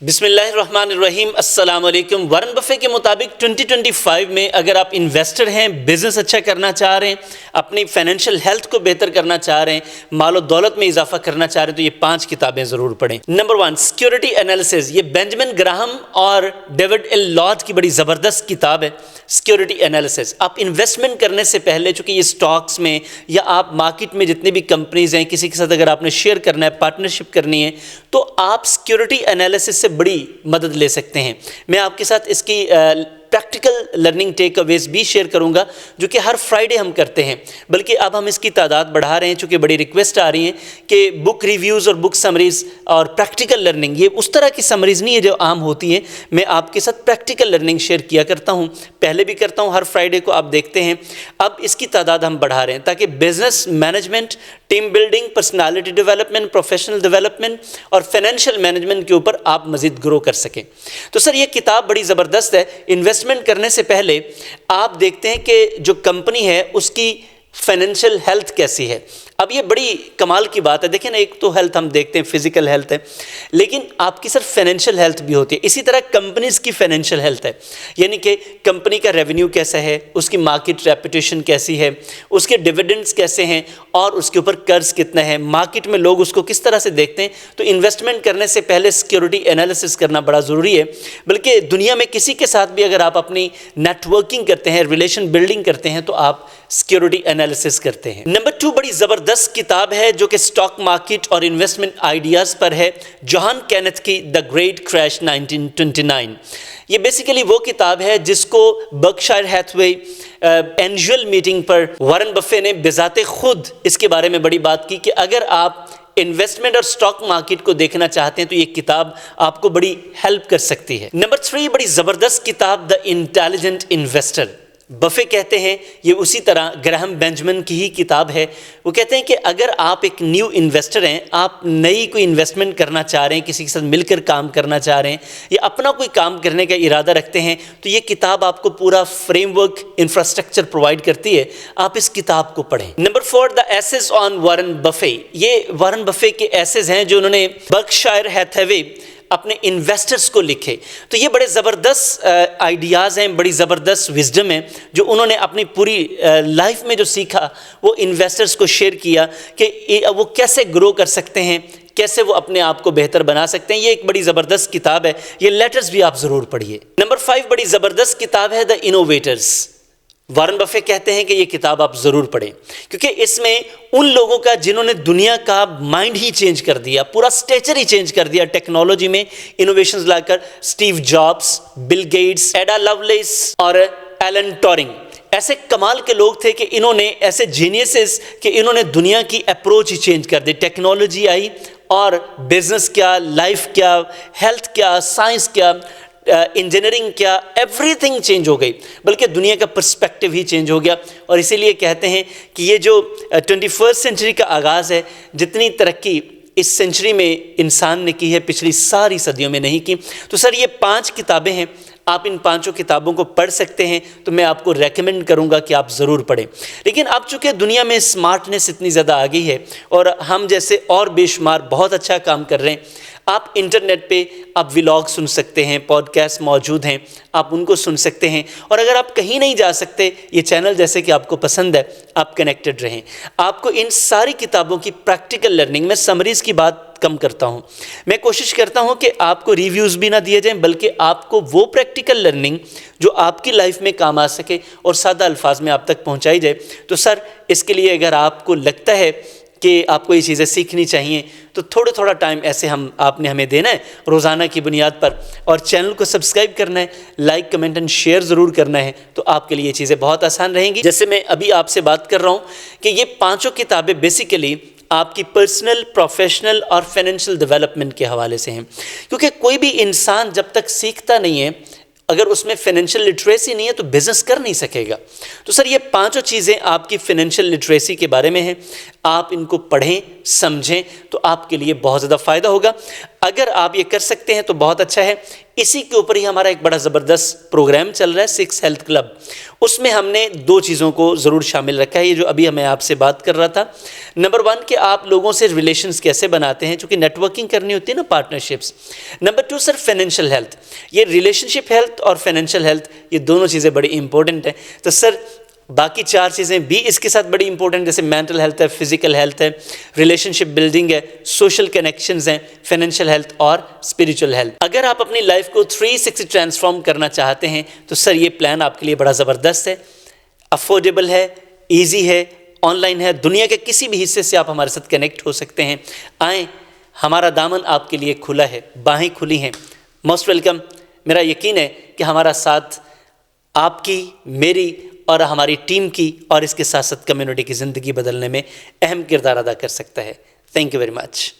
بسم اللہ الرحمن الرحیم۔ السلام علیکم۔ وارن بفے کے مطابق 2025 میں اگر آپ انویسٹر ہیں، بزنس اچھا کرنا چاہ رہے ہیں، اپنی فائنینشیل ہیلتھ کو بہتر کرنا چاہ رہے ہیں، مال و دولت میں اضافہ کرنا چاہ رہے ہیں، تو یہ 5 کتابیں ضرور پڑھیں۔ نمبر 1 سیکیورٹی انالیسز، یہ بینجامن گراہم اور ڈیوڈ ایل لارڈ کی بڑی زبردست کتاب ہے سیکیورٹی انالیسز۔ آپ انویسٹمنٹ کرنے سے پہلے، چونکہ یہ سٹاکس میں یا آپ مارکیٹ میں جتنی بھی کمپنیز ہیں، کسی کے ساتھ اگر آپ نے شیئر کرنا ہے، پارٹنرشپ کرنی ہے، تو آپ سیکیورٹی انالیسز سے بڑی مدد لے سکتے ہیں۔ میں آپ کے ساتھ اس کی پریکٹیکل لرننگ ٹیک اویز بھی شیئر کروں گا، جو کہ ہر فرائیڈے ہم کرتے ہیں، بلکہ اب ہم اس کی تعداد بڑھا رہے ہیں، چونکہ بڑی ریکویسٹ آ رہی ہیں کہ بک ریویوز اور بک سمریز اور پریکٹیکل لرننگ، یہ اس طرح کی سمریز نہیں ہے جو عام ہوتی ہیں۔ میں آپ کے ساتھ پریکٹیکل لرننگ شیئر کیا کرتا ہوں، پہلے بھی کرتا ہوں، ہر فرائیڈے کو آپ دیکھتے ہیں۔ اب اس کی تعداد ہم بڑھا رہے ہیں تاکہ business management, team building, personality development, professional development اور فائنینشیل مینجمنٹ کے اوپر آپ مزید گرو کر سکیں۔ تو سر یہ کتاب بڑی زبردست ہے۔ انویسٹمنٹ کرنے سے پہلے آپ دیکھتے ہیں کہ جو کمپنی ہے اس کی فائنینشیل ہیلتھ کیسی ہے۔ اب یہ بڑی کمال کی بات ہے، دیکھیں نا، ایک تو ہیلتھ ہم دیکھتے ہیں، فزیکل ہیلتھ ہے، لیکن آپ کی صرف فائنینشیل ہیلتھ بھی ہوتی ہے۔ اسی طرح کمپنیز کی فائنینشیل ہیلتھ ہے، یعنی کہ کمپنی کا ریونیو کیسا ہے، اس کی مارکیٹ ریپوٹیشن کیسی ہے، اس کے ڈیویڈنڈز کیسے ہیں، اور اس کے اوپر قرض کتنا ہے، مارکیٹ میں لوگ اس کو کس طرح سے دیکھتے ہیں۔ تو انویسٹمنٹ کرنے سے پہلے سیکیورٹی انالیسس کرنا بڑا ضروری ہے، بلکہ دنیا میں کسی کے ساتھ بھی اگر آپ اپنی نیٹ ورکنگ کرتے ہیں، ریلیشن بلڈنگ کرتے ہیں، تو آپ سیکیورٹی انالیسس کرتے ہیں۔ نمبر 2 بڑی زبردست کتاب ہے جو کہ اسٹاک مارکیٹ اور انویسٹمنٹ آئیڈیاز پر ہے، جوہان کینتھ کی دا گریٹ کریش 1929۔ یہ بیسیکلی وہ کتاب ہے جس کو برکشائر ہیتھوے اینجول میٹنگ پر وارن بفے نے بذات خود اس کے بارے میں بڑی بات کی کہ اگر آپ انویسٹمنٹ اور سٹاک مارکیٹ کو دیکھنا چاہتے ہیں تو یہ کتاب آپ کو بڑی ہیلپ کر سکتی ہے۔ نمبر 3 بڑی زبردست کتاب دا انٹیلیجنٹ انویسٹر۔ بفے کہتے ہیں، یہ اسی طرح گراہم بینجامن کی ہی کتاب ہے، وہ کہتے ہیں کہ اگر آپ ایک نیو انویسٹر ہیں، آپ نئی کوئی انویسٹمنٹ کرنا چاہ رہے ہیں، کسی کے ساتھ مل کر کام کرنا چاہ رہے ہیں، یا اپنا کوئی کام کرنے کا ارادہ رکھتے ہیں، تو یہ کتاب آپ کو پورا فریم ورک، انفراسٹرکچر پرووائڈ کرتی ہے۔ آپ اس کتاب کو پڑھیں۔ نمبر 4 دا ایسز آن وارن بفے۔ یہ وارن بفے کے ایسز ہیں جو انہوں نے برکشائر ہیتھوے اپنے انویسٹرز کو لکھے۔ تو یہ بڑے زبردست آئیڈیاز ہیں، بڑی زبردست وزڈم ہے جو انہوں نے اپنی پوری لائف میں جو سیکھا وہ انویسٹرز کو شیئر کیا کہ وہ کیسے گرو کر سکتے ہیں، کیسے وہ اپنے آپ کو بہتر بنا سکتے ہیں۔ یہ ایک بڑی زبردست کتاب ہے، یہ لیٹرز بھی آپ ضرور پڑھیے۔ نمبر 5 بڑی زبردست کتاب ہے دا انوویٹرز۔ وارن بفے کہتے ہیں کہ یہ کتاب آپ ضرور پڑھیں، کیونکہ اس میں ان لوگوں کا جنہوں نے دنیا کا مائنڈ ہی چینج کر دیا، پورا سٹیچر ہی چینج کر دیا ٹیکنالوجی میں انوویشنز لا کر، سٹیو جابس، بل گیٹس، ایڈا لولیس اور ایلن ٹورنگ، ایسے کمال کے لوگ تھے کہ انہوں نے ایسے جینیسز کہ انہوں نے دنیا کی اپروچ ہی چینج کر دی۔ ٹیکنالوجی آئی اور بزنس کیا، لائف کیا، ہیلتھ کیا، سائنس کیا، انجینئرنگ کیا، ایوری تھنگ چینج ہو گئی، بلکہ دنیا کا پرسپیکٹیو ہی چینج ہو گیا۔ اور اسی لیے کہتے ہیں کہ یہ جو 21 سینچری کا آغاز ہے، جتنی ترقی اس سینچری میں انسان نے کی ہے پچھلی ساری صدیوں میں نہیں کی۔ تو سر یہ 5 کتابیں ہیں، آپ ان 5 کتابوں کو پڑھ سکتے ہیں، تو میں آپ کو ریکمینڈ کروں گا کہ آپ ضرور پڑھیں۔ لیکن اب چونکہ دنیا میں اسمارٹنیس اتنی زیادہ آ گئی ہے اور ہم جیسے اور بے شمار بہت اچھا کام کر رہے ہیں، آپ انٹرنیٹ پہ آپ ولاگ سن سکتے ہیں، پوڈ کاسٹ موجود ہیں، آپ ان کو سن سکتے ہیں، اور اگر آپ کہیں نہیں جا سکتے، یہ چینل جیسے کہ آپ کو پسند ہے، آپ کنیکٹڈ رہیں۔ آپ کو ان ساری کتابوں کی پریکٹیکل لرننگ میں سمریز کی بات کم کرتا ہوں، میں کوشش کرتا ہوں کہ آپ کو ریویوز بھی نہ دیے جائیں، بلکہ آپ کو وہ پریکٹیکل لرننگ جو آپ کی لائف میں کام آ سکے اور سادہ الفاظ میں آپ تک پہنچائی جائے۔ تو سر اس کے لیے اگر آپ کو لگتا ہے کہ آپ کو یہ چیزیں سیکھنی چاہیے تو تھوڑا ٹائم ایسے آپ نے ہمیں دینا ہے روزانہ کی بنیاد پر، اور چینل کو سبسکرائب کرنا ہے، لائک، کمنٹ اینڈ شیئر ضرور کرنا ہے، تو آپ کے لیے یہ چیزیں بہت آسان رہیں گی۔ جیسے میں ابھی آپ سے بات کر رہا ہوں کہ یہ 5 کتابیں بیسیکلی آپ کی پرسنل، پروفیشنل اور فائنینشیل ڈیولپمنٹ کے حوالے سے ہیں، کیونکہ کوئی بھی انسان جب تک سیکھتا نہیں ہے، اگر اس میں فائنینشیل لٹریسی نہیں ہے تو بزنس کر نہیں سکے گا۔ تو سر یہ 5 چیزیں آپ کی فائنینشیل لٹریسی کے بارے میں ہیں۔ آپ ان کو پڑھیں سمجھیں تو آپ کے لیے بہت زیادہ فائدہ ہوگا. اگر آپ یہ کر سکتے ہیں تو بہت اچھا ہے. اسی کے اوپر ہی ہمارا ایک بڑا زبردست پروگرام چل رہا ہے 6 ہیلتھ کلب. اس میں ہم نے 2 چیزوں کو ضرور شامل رکھا ہے، یہ جو ابھی میں آپ سے بات کر رہا تھا. نمبر 1 کہ آپ لوگوں سے ریلیشنز کیسے بناتے ہیں، چونکہ نیٹ ورکنگ کرنی ہوتی ہے نا، پارٹنرشپس. نمبر 2 سر فائنینشیل ہیلتھ. یہ ریلیشن شپ ہیلتھ اور فائنینشیل ہیلتھ یہ دونوں چیزیں بڑی امپورٹنٹ ہیں. تو سر باقی 4 چیزیں بھی اس کے ساتھ بڑی امپورٹنٹ، جیسے مینٹل ہیلتھ ہے، فزیکل ہیلتھ ہے، ریلیشن شپ بلڈنگ ہے، سوشل کنیکشنز ہیں، فائنینشیل ہیلتھ اور اسپریچول ہیلتھ. اگر آپ اپنی لائف کو 360 ٹرانسفارم کرنا چاہتے ہیں تو سر یہ پلان آپ کے لیے بڑا زبردست ہے. افورڈیبل ہے، ایزی ہے، آن لائن ہے، دنیا کے کسی بھی حصے سے آپ ہمارے ساتھ کنیکٹ ہو سکتے ہیں. آئیں، ہمارا دامن آپ کے لیے کھلا ہے، باہیں کھلی ہیں. Most welcome. میرا یقین ہے کہ ہمارا ساتھ آپ کی، میری اور ہماری ٹیم کی اور اس کے ساتھ ساتھ کمیونٹی کی زندگی بدلنے میں اہم کردار ادا کر سکتا ہے. Thank you very much.